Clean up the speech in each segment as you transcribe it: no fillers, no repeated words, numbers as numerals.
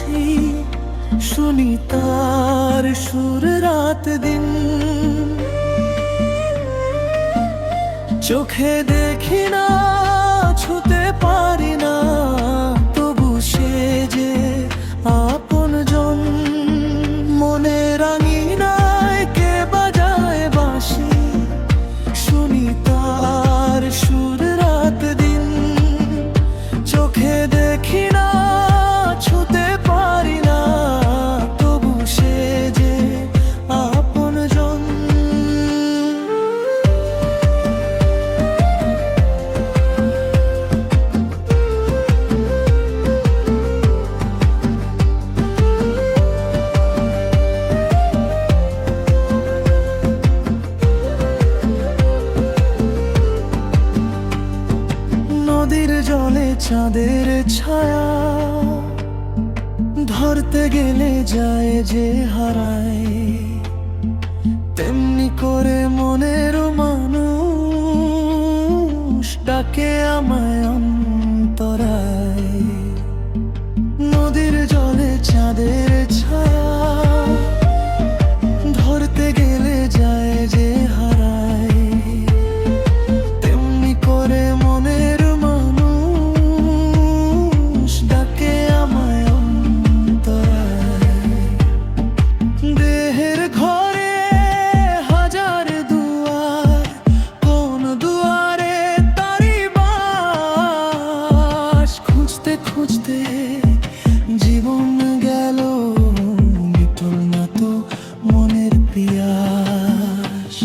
বাসি, শুনি তার সুর রাত দিন। চোখে দেখি না, ছুতে পারি না, তবু সে যে আপনজন। মনে রাঙিনায় কে বাজায় বাঁশি, শুনি তার সুর রাত দিন। চোখে দেখি না, ছুতে পারি না, তবু সে যে আপনজন। নদীর জলে চাঁদের ছায়া, ধরতে গেলে যায় যে হারায়। তেমনি করে মনের মানুষ ডাকে আমায় অন্তরায়। নদীর জলে চাঁদের ছায়া, ধরতে গেলে যায় যে হারায়। তেমনি করে মনের মানুষ ডাকে আমায় অন্তরায়। দেহের ঘরে হাজার দুয়ার, কোন দুয়ারে তারি বাস। খুঁজতে খুঁজতে জীবন গেল, মিটল না তো মনের পিয়াস।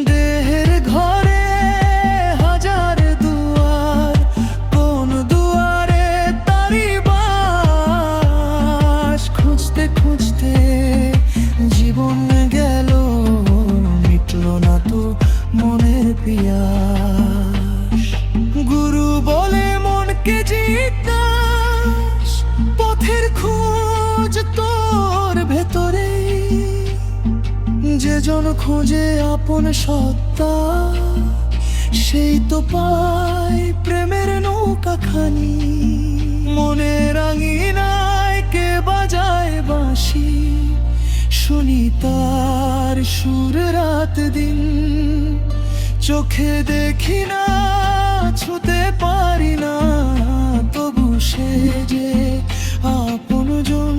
দেহের ঘরে হাজার দুয়ার, কোন দুয়ারে তারি বাস। খুঁজতে খুঁজতে জীবন গেল, মিটল না তো মনের পিয়াস। গুরু বলে মনকে জিজ্ঞাস, পথের খোঁজ তোর ভেতরে। যে জন খোঁজে আপন সত্তা, সেই তো পায় প্রেমের নৌকা খানি। মনে রাঙিনায় কে বাজায় বাঁশি, শুনি তার সুর রাত দিন। চোখে দেখি না, ছুতে পারি না, তবু সে যে আপনজন।